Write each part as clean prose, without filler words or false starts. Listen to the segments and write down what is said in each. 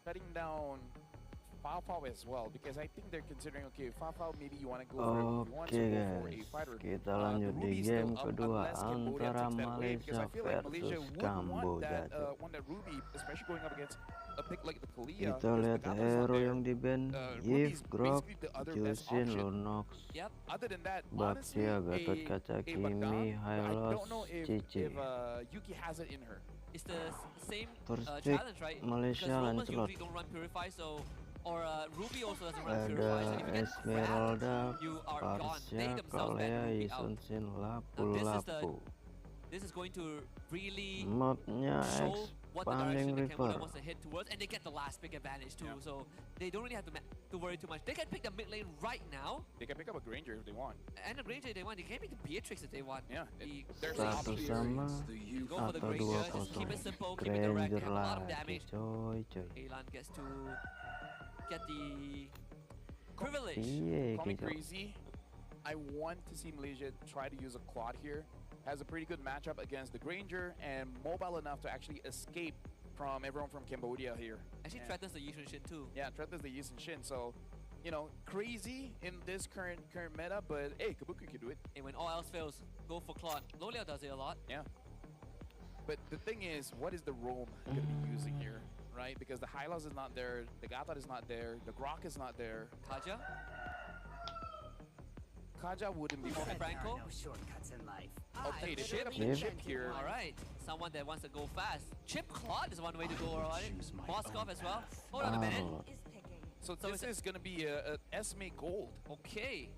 shutting down Fafao as well, because I think they're considering, okay, Fafao, maybe you want to go for if you want Oke to go for a guys, fighter. kita The lanjut di Ruby is still game up kedua unless Cambodia antara takes that away, because Malaysia I feel like Malaysia versus would Kamboja. want that Ruby, especially going up against a pick like the Kalia, Kita because the lihat Gato is not hero there. yang di ban, Ruby is Iesf Grok, basically the other best Jusin, option. Lunox, Yep. Other than that, Baxia, honestly, Gatot Kaca, a Kimi, Bagdang, I Hylos, don't know if Cici. Yuki has it in her. It's the same First pick challenge, right? Malaysia Because Romans Lancelot. usually don't run Purify, so or Ruby also doesn't run Ada Purify. So if you get Esmeralda, grabbed, you are gone. They Parsia, themselves ban Kalea, Ruby out. Isunsin, Now Lapu-Lapu. this is going to really Mapnya show what the direction Expanding that Cambodia River. wants to hit towards, and they get the last pick advantage too. Yeah. So they don't really have to worry too much. They can pick the mid lane right now, They can pick up a Granger if they want. and the Granger if they want. They can pick the Beatrix if they want. Yeah, there's Satu options. sama You go for the atau Granger, just keep 2-0. it simple, keep it direct, Granger have a lot of lagi, damage. coy. Elan gets to get the privilege. Iya, Call me gitu. crazy. I want to see Malaysia try to use a Claude here. Has a pretty good matchup against the Granger and mobile enough to actually escape from everyone from Cambodia here. Actually threatens the Yushin Shin too. Yeah, threatens the Yisun Shin. So, you know, crazy in this current meta, but hey, Kabuki can do it. And when all else fails, go for Claude. Lolia does it a lot. Yeah. But the thing is, what is the roam going to be using here, right? Because the Hylos is not there, the Gatot is not there, the Grok is not there. Kaja, Kaja wouldn't be go for bad. Franco. No shortcuts in life. Okay, the shit up Chip. the chip here. All right, someone that wants to go fast. Chip Claude is one way to go around it. Moskov as well. Hold on a minute. Arlot. So So this it's a- is going to be a Esme Gold. Okay.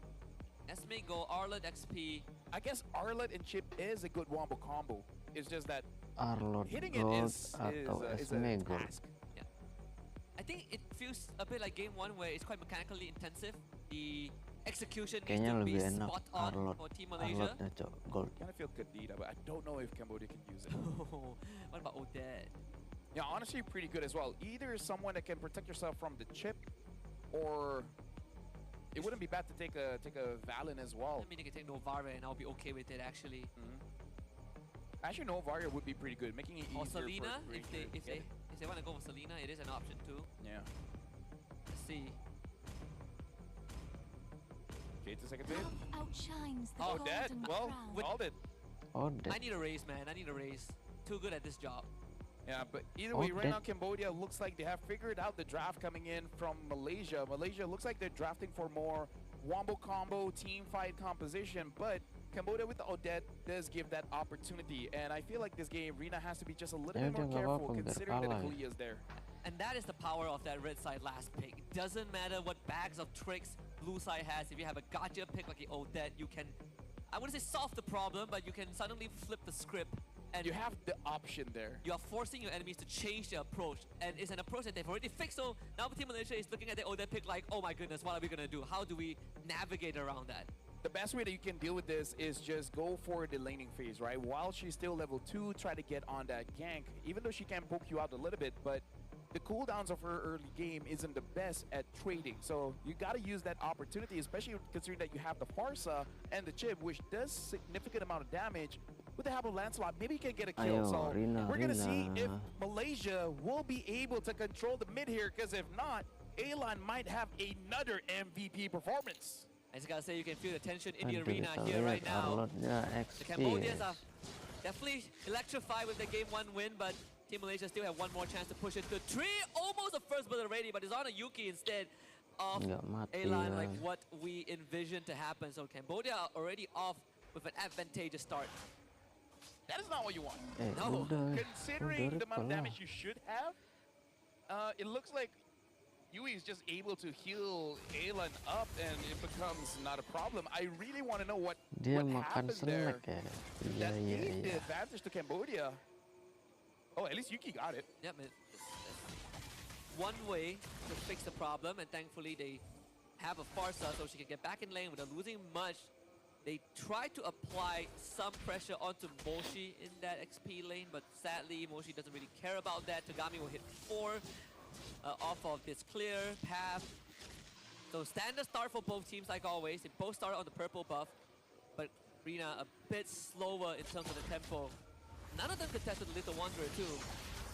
Esme go Arlet XP. I guess Arlet and Chip is a good wombo combo. It's just that Arlot hitting it Gold is atau a Esme Gold. task. I think it feels a bit like game one where it's quite mechanically intensive. The execution needs Kayaknya to be lebih enak spot on Arlot. for Team Malaysia. Arlotnya cok Gold. Kind of feel Kadita, but I don't know if Cambodia can use it. What about Odette? Yeah, honestly, pretty good as well. Either someone that can protect yourself from the chip, or it wouldn't be bad to take a Valen as well. I mean, they can take Novara and I'll be okay with it actually. Actually, no, Varia would be pretty good, making it easier Or Selena, for if they want to go for Selena, it is an option too. Yeah. Let's see. Okay, it's a second save. Outshines the Oh, golden dead. Well, crown. called it. Oh, I need a raise, man. I need a raise. Too good at this job. Yeah, but either Oh, way, right that- now Cambodia looks like they have figured out the draft coming in from Malaysia. Malaysia looks like they're drafting for more wombo combo team fight composition, but Cambodia with the Odette does give that opportunity. And I feel like this game, Rina has to be just a little Ya bit more udah, nggak careful apa-apa, biar considering that kalah ya. Kalia is there. And that is the power of that red side last pick. It doesn't matter what bags of tricks blue side has. If you have a gotcha pick like the Odette, you can, I wouldn't say solve the problem, but you can suddenly flip the script. And You have the option there. you are forcing your enemies to change their approach. And it's an approach that they've already fixed. So now Team Malaysia is looking at the Odette pick like, oh my goodness, what are we going to do? How do we navigate around that? The best way that you can deal with this is just go for the laning phase, right? While she's still level 2, try to get on that gank, even though she can poke you out a little bit, but the cooldowns of her early game isn't the best at trading. So you got to use that opportunity, especially considering that you have the Farsa and the Chip, which does significant amount of damage. With the help of Lancelot, maybe he can get a kill. Ayo, So Rina, we're going to see if Rina. Malaysia will be able to control the mid here, because if not, Elan might have another MVP performance. I just gotta say, you can feel the tension in the Aduh, arena kita here right lihat now. Arlotnya The XP. Cambodians are definitely electrified with the game 1 win, but Team Malaysia still have one more chance to push it to 3. Almost a first bullet already, but it's on a Yuki instead of Nggak mati Elan, ya. like what we envisioned to happen. So Cambodia are already off with an advantageous start. That is not what you want. No. Udah, Considering udah the amount of lah. damage you should have, it looks like Yui is just able to heal Alan up and it becomes not a problem. I really want to know what Dia makan happened there snack ya. Iya, that iya, gave the iya. advantage to Cambodia. Oh, at least Yuki got it. Yep, it's one way to fix the problem, and thankfully they have a Farsa so she can get back in lane without losing much. They try to apply some pressure onto Moshi in that XP lane, but sadly Moshi doesn't really care about that. Tagami will hit 4 off of this clear path. So standard start for both teams like always. They both started on the purple buff, but Rina a bit slower in terms of the tempo. None of them contested the Little Wanderer too.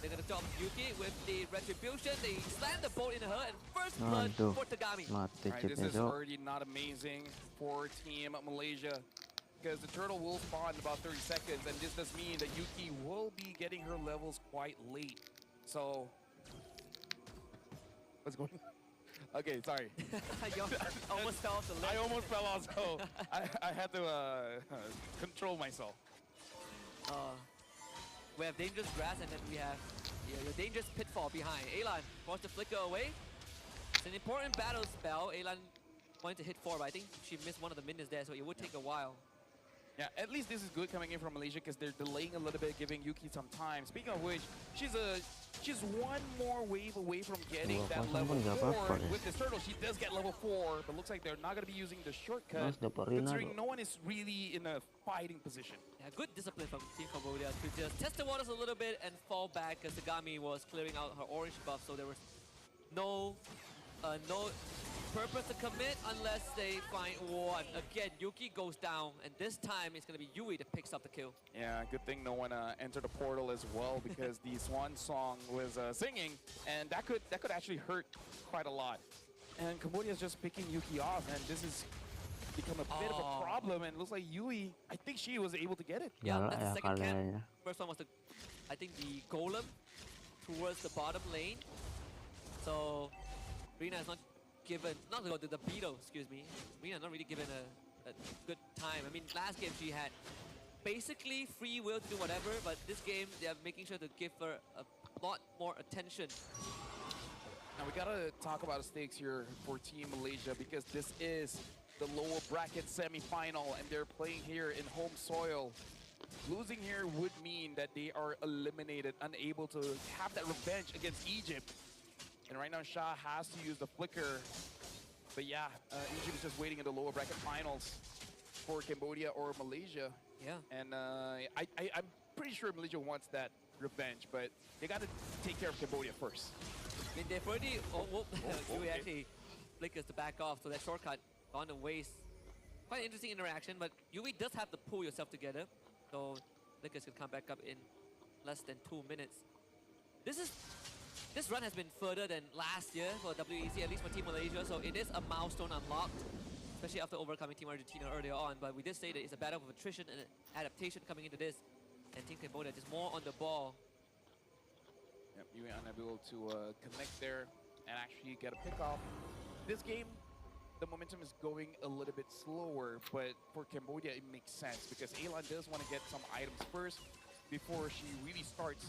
They're gonna drop Yuki with the retribution. They slam the bolt into her and first blood Aduh, for Tagami. mati Right, this chipnya is Cok. already not amazing for Team Malaysia because the turtle will spawn in about 30 seconds, and this does mean that Yuki will be getting her levels quite late. So, what's going on? Okay, sorry. You almost fell off the ledge. I almost fell off, so I had to control myself. We have dangerous grass, and then we have your dangerous pitfall behind. Alan forced to flicker away. It's an important battle spell. Alan wanted to hit 4, but I think she missed one of the minions there, so it would take a while. Yeah, at least this is good coming in from Malaysia because they're delaying a little bit, giving Yuki some time. Speaking of which, she's one more wave away from getting Dua that pasang level pun nggak 4. apa-apa ya. With this turtle, she does get level 4, but looks like they're not going to be using the shortcut, Mas dapat Rina considering loh. no one is really in a fighting position. Yeah, good discipline from Team Cambodia to just test the waters a little bit and fall back as Tagami was clearing out her orange buff, so there was no purpose to commit unless they find one. Again, Yuki goes down, and this time it's going to be Yui that picks up the kill. Yeah, good thing no one entered the portal as well because the Swan song was singing, and that could actually hurt quite a lot. And Cambodia is just picking Yuki off, and this has become a bit of a problem. And looks like Yui, I think she was able to get it. Yeah, Galak that's the ya second camp. kaliannya. First one was I think the golem towards the bottom lane. So Rina is not the Beetle, excuse me. Rina not really given a good time. I mean, last game she had basically free will to do whatever, but this game they are making sure to give her a lot more attention. Now we gotta talk about the stakes here for Team Malaysia because this is the lower bracket semi-final and they're playing here in home soil. Losing here would mean that they are eliminated, unable to have that revenge against Egypt. And right now Shah has to use the flicker. But yeah, Egypt is just waiting in the lower bracket finals for Cambodia or Malaysia. Yeah. And I'm pretty sure Malaysia wants that revenge, but they got to take care of Cambodia first. I mean, they've already... Yui okay. actually flickers to back off, so that shortcut gone to waste. Quite an interesting interaction, but Yui does have to pull yourself together. So flickers can come back up in less than 2 minutes. This run has been further than last year for WEC, at least for Team Malaysia, so it is a milestone unlocked, especially after overcoming Team Argentina earlier on. But we did say that it's a battle of attrition and adaptation coming into this, and Team Cambodia just more on the ball. Yep, you were unable to connect there and actually get a pick off. This game, the momentum is going a little bit slower, but for Cambodia it makes sense because Elan does want to get some items first before she really starts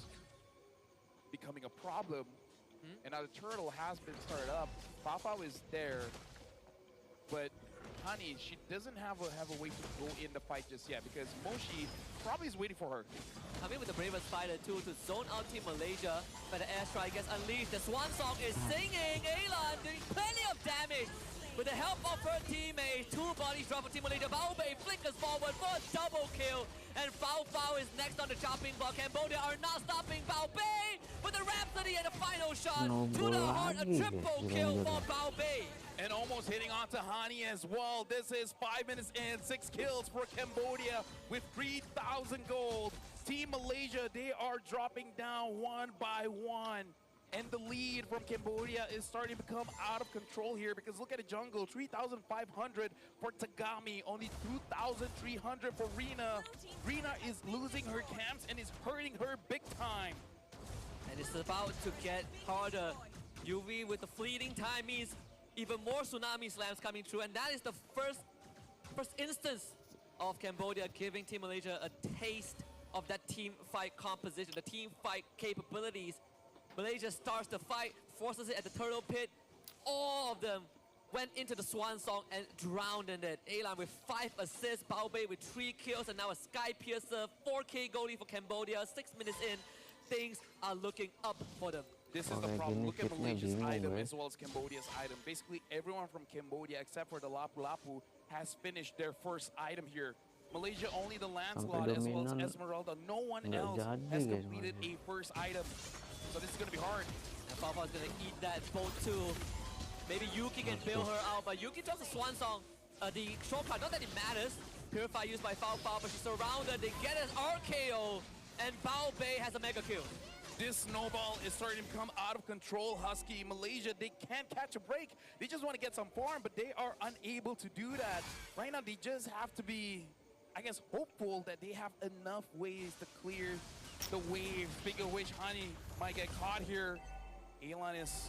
becoming a problem. And now the turtle has been started up. Fafao is there, but Hani, she doesn't have a way to go in the fight just yet because Moshi probably is waiting for her. Coming with the bravest fighter too to zone out Team Malaysia, but the airstrike gets unleashed. The Swan Song is singing. Elan doing plenty of damage. With the help of her teammates, 2 bodies drop for Team Malaysia. Mlbb flickers forward for a double kill. And Fao is next on the chopping block. Cambodia are not stopping Mlbb with the Rhapsody and the final shot. To the heart, a triple kill for Mlbb. And almost hitting onto Hani as well. This is 5 minutes in, 6 kills for Cambodia with 3,000 gold. Team Malaysia, they are dropping down one by one. And the lead from Cambodia is starting to become out of control here because look at the jungle, 3,500 for Tagami, only 2,300 for Rina. Rina is losing her camps and is hurting her big time. And it's about to get harder. UV with the fleeting time means even more tsunami slams coming through, and that is the first instance of Cambodia giving Team Malaysia a taste of that team fight composition, the team fight capabilities. Malaysia starts the fight, forces it at the turtle pit. All of them went into the Swan Song and drowned in it. Elan with 5 assists, Mlbb with 3 kills, and now a Sky Piercer, 4K goalie for Cambodia. 6 minutes in, things are looking up for them. This is the problem. Look at Malaysia's item as well as Cambodia's item. Basically, everyone from Cambodia, except for the Lapu Lapu, has finished their first item here. Malaysia only the Lancelot as well as Esmeralda. No one else has completed a first item. So this is going to be hard. And Fafa is going to eat that bolt too. Maybe Yuki can bail her out, but Yuki drops the Swan Song. The shortcut, not that it matters. Purify used by Fafa, but she's surrounded. They get an RKO, and Mlbb has a mega kill. This snowball is starting to become out of control. Husky, Malaysia, they can't catch a break. They just want to get some farm, but they are unable to do that. Right now, they just have to be, I guess, hopeful that they have enough ways to clear the wave. Speaking of which, Honey might get caught here. Alan is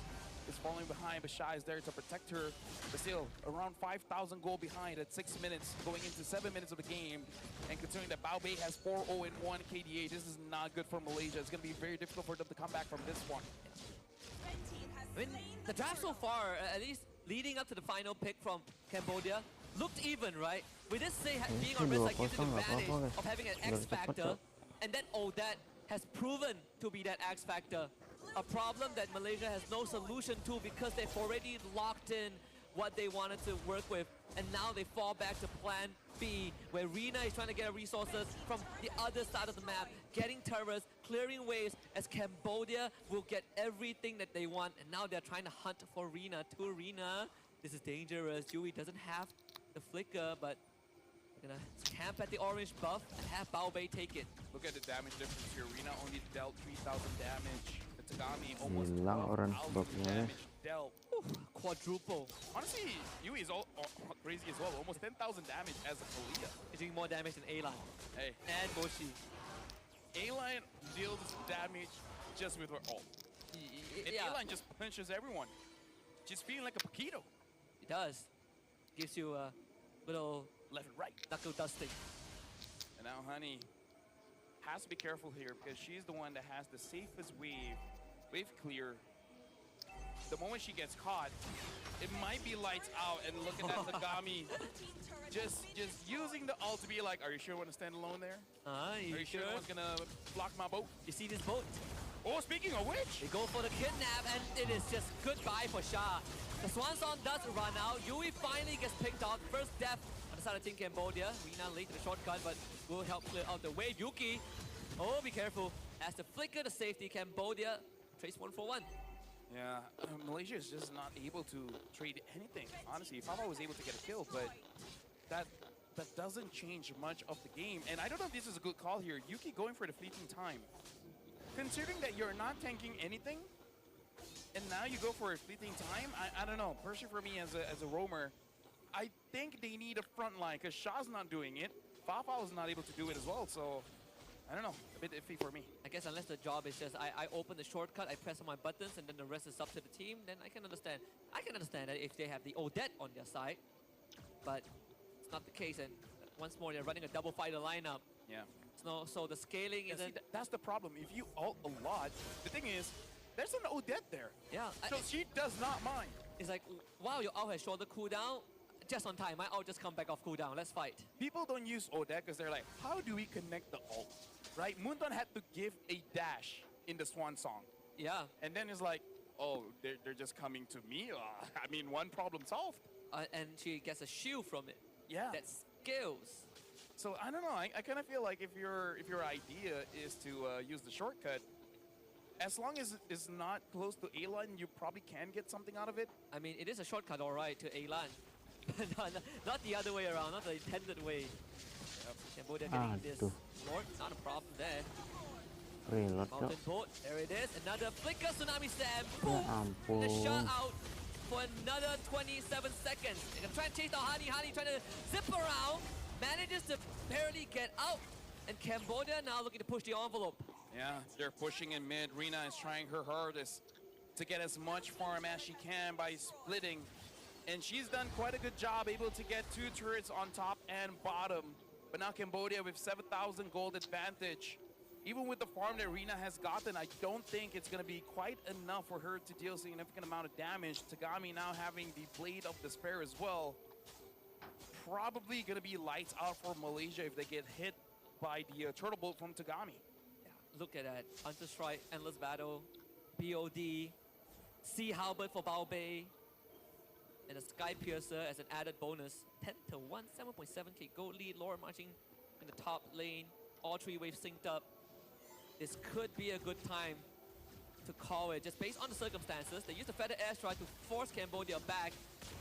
falling behind, but Sha is there to protect her. But still, around 5,000 gold behind at 6 minutes, going into 7 minutes of the game. And considering that Mlbb has 4-0 and 1 KDA, this is not good for Malaysia. It's going to be very difficult for them to come back from this one. I mean, the draft so far, at least leading up to the final pick from Cambodia, looked even, right? We did say being on risk gives you the advantage of having an X factor, and then that has proven to be that X factor. A problem that Malaysia has no solution to because they've already locked in what they wanted to work with, and now they fall back to plan B, where Rina is trying to get resources from the other side of the map, getting turrets, clearing waves, as Cambodia will get everything that they want, and now they're trying to hunt for Rina. To Rina, this is dangerous. Yui doesn't have the flicker, but gonna camp at the orange buff and have Mlbb take it. Look at the damage difference here. Rina only dealt 3,000 damage. Tagami almost Hilang orange buffnya. damage dealt. Quadruple. Honestly, Yui is crazy as well. Almost 10,000 damage as a Korea. He's doing more damage than A-Line. Hey. And Moshi. A-Line deals damage just with her ult. And Yeah, A-Line just punches everyone. She's feeling like a Paquito. it does. Gives you a little Left and right. knuckle dusting. And now Honey has to be careful here because she's the one that has the safest wave clear. The moment she gets caught, it might be lights out, and looking at Tagami just using the ult to be like, are you sure you want to stand alone there? Are Are you sure no one's gonna block my boat? You see this boat? Oh, speaking of which, They go for the kidnap, and it is just goodbye for Sha. The Swan Song does run out. Yui finally gets picked off. First death on the side of Team Cambodia. Rina late to the shortcut, but will help clear out the wave. Yuki, oh, be careful. As the flicker to safety, Cambodia trades 1 for 1. yeah, Malaysia is just not able to trade anything. Honestly, Papa was able to get a kill, but that doesn't change much of the game. And I don't know if this is a good call here. Yuki going for the fleeting time. Considering that you're not tanking anything, and now you go for a fleeting time, I don't know. Personally, for me as a roamer, I think they need a front line because Sha's not doing it. Fafa was not able to do it as well, so I don't know. A bit iffy for me. I guess unless the job is just I open the shortcut, I press on my buttons, and then the rest is up to the team, then I can understand. I can understand that if they have the Odette on their side, but it's not the case. And once more, they're running a double fighter lineup. Yeah. So the scaling Yeah, see, isn't. that's the problem. If you ult a lot, the thing is, there's an Odette there. Yeah, So she does not mind. it's like, wow, your ult has shorter cooldown. Just on time, my ult just come back off cooldown. Let's fight. People don't use Odette because they're like, how do we connect the ult? Right? Moonton had to give a dash in the Swan Song. Yeah, And then it's like, oh, they're just coming to me? I mean, one problem solved. and she gets a shield from it. Yeah. That skills. So I don't know. I kind of feel like if your idea is to use the shortcut, as long as it's not close to A-line, you probably can get something out of it. I mean, it is a shortcut, all right, to A-Lan. Not the other way around, not the intended way. Cambodia getting this. Aduh. Lord, not a problem there. Reload cok. Mountain boat, there it is. Another flicker tsunami slam. Ya Boom! The shot ampun. out for another 27 seconds. They're gonna try and chase down Hani. Hani trying to zip around. Manages to barely get out. And Cambodia now looking to push the envelope. Yeah, they're pushing in mid. Rina is trying her hardest to get as much farm as she can by splitting. And she's done quite a good job, able to get 2 turrets on top and bottom. But now Cambodia with 7,000 gold advantage. Even with the farm that Rina has gotten, I don't think it's going to be quite enough for her to deal a significant amount of damage. Tagami now having the Blade of Despair as well. Probably going to be lights out for Malaysia if they get hit by the turtle bolt from Tagami. Yeah, look at that. Hunter Strike, Endless Battle, BOD, Sea Halberd for Mlbb, and a Sky Piercer as an added bonus. 10 to 1, 7.7k gold lead. Laura marching in the top lane. All 3 waves synced up. This could be a good time to call it, just based on the circumstances. They used the Feather Airstrike to force Cambodia back,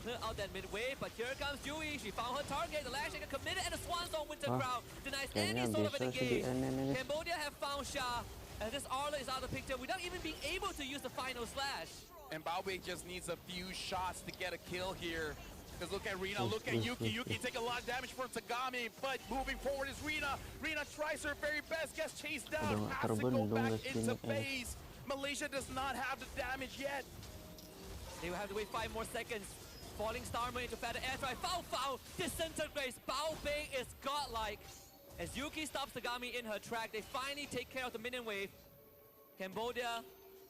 clear out that mid-wave, but here comes Yui. She found her target. The Lash Shaker committed, and the Swan Song Winter Crown denies any Kayaknya sort of bisa sih di engage. NN ini. Cambodia have found Sha, And this Arla is out of the picture without even being able to use the final slash. And Mlbb just needs a few shots to get a kill here. Because look at Rina, look at Yuki. Yuki take a lot of damage from Tagami, but moving forward is Rina. Rina tries her very best, gets chased down, has to go back into phase. Malaysia does not have the damage yet. They will have to wait 5 more seconds. Falling Starmer into Feather Air Strike. Foul disintegrates. Mlbb is godlike. As Yuki stops Tagami in her track, they finally take care of the minion wave. Cambodia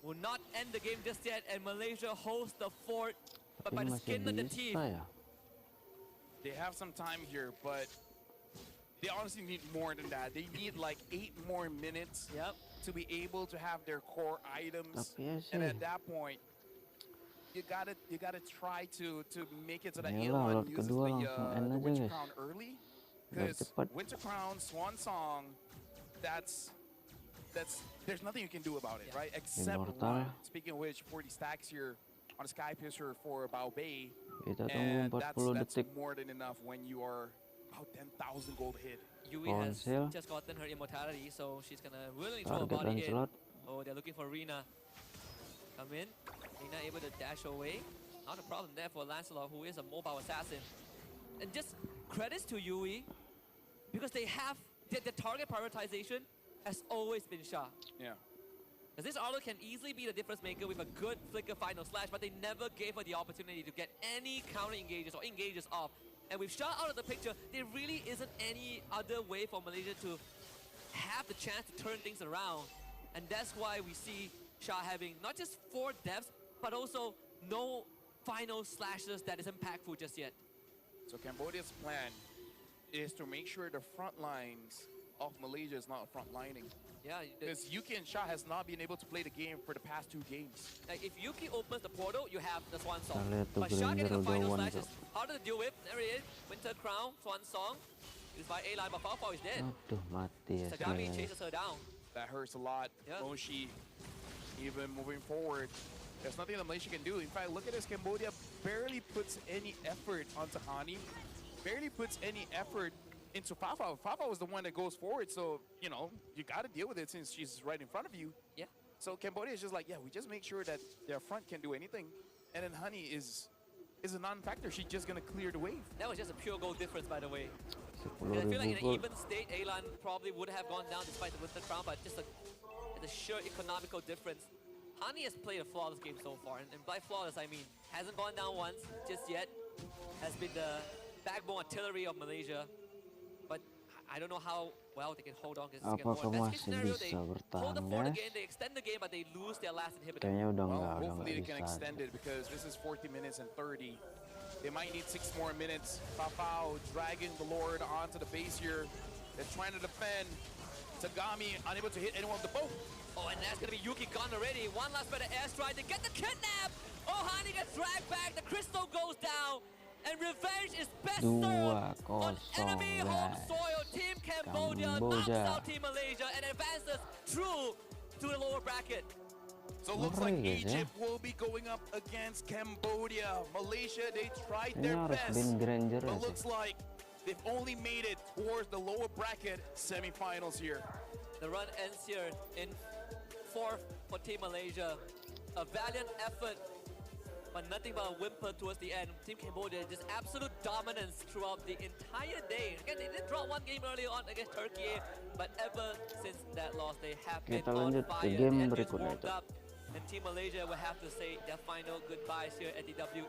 will not end the game just yet, and Malaysia holds the fort, but by the skin of the teeth. They have some time here, but they honestly need more than that. They need like 8 more minutes to be able to have their core items. And at that point, you gotta try to make it so that Elon uses the Winter Crown early. Because Winter Crown, Swan Song, there's nothing you can do about it, right? Except run. Speaking of which, 40 stacks here on a Sky Piercer for Mlbb. And that's more than enough when you are about 10,000 gold hit. Yui has just gotten her immortality, so she's gonna willingly throw a body in. Oh, they're looking for Rina. Come in. Rina able to dash away. Not a problem there for Lancelot, who is a mobile assassin. And just credits to Yui, because they have the target prioritization has always been Shah. Yeah. Because this Arlo can easily be the difference maker with a good flicker final slash, but they never gave her the opportunity to get any counter engages or engages off. And with Shah out of the picture, there really isn't any other way for Malaysia to have the chance to turn things around. And that's why we see Shah having not just 4 deaths, but also no final slashes that is impactful just yet. So Cambodia's plan is to make sure the front lines of Malaysia is not frontlining. Yeah, because Yuki and Shah has not been able to play the game for the past 2 games. Like if Yuki opens the portal, you have the Swan Song. But Shah getting a final slash is harder to deal with. There he is, Winter Crown, Swan Song. Used by A-Line, but Fao is dead. Tagami chases her down. That hurts a lot. Moshi, even moving forward, there's nothing that Malaysia can do. In fact, look at this, Cambodia barely puts any effort onto Hani. Barely puts any effort into Fafa. Fafa was the one that goes forward, so, you know, you got to deal with it since she's right in front of you. Yeah. So Cambodia is just like, yeah, we just make sure that their front can do anything. And then Honey is a non-factor. She's just going to clear the wave. That was just a pure goal difference, by the way. And I feel like in an even state, A-Line probably would have gone down despite the Winter Crown, but just the sheer economical difference. Hani has played a flawless game so far, and by flawless, I mean, hasn't gone down once just yet. Has been the backbone artillery of Malaysia. But I don't know how well they can hold on. Best case scenario, they hold the fort again, they extend the game, but they lose their last inhibitor. Well, hopefully they can extend it, because this is 40 minutes and 30. They might need 6 more minutes. Fafao dragging the Lord onto the base here. They're trying to defend. Tagami unable to hit anyone with the boat. Oh, and that's gonna be Yuki gone already. One last better airstrike to get the kidnap. Oh, Hani gets dragged back. The crystal goes down. And revenge is best served on enemy home soil. Team Cambodia knocks out Team Malaysia and advances through to the lower bracket. So it looks like Egypt will be going up against Cambodia. Malaysia, they tried their best, but looks like they've only made it towards the lower bracket semifinals here. The run ends here in 4th for Team Malaysia. A valiant effort, but nothing but a whimper towards the end. Team Cambodia, just absolute dominance throughout the entire day. Again, they did draw one game early on against Turkey, but ever since that loss, they have been on fire. The engines warmed up, and Team Malaysia will have to say their final goodbyes here at the WE.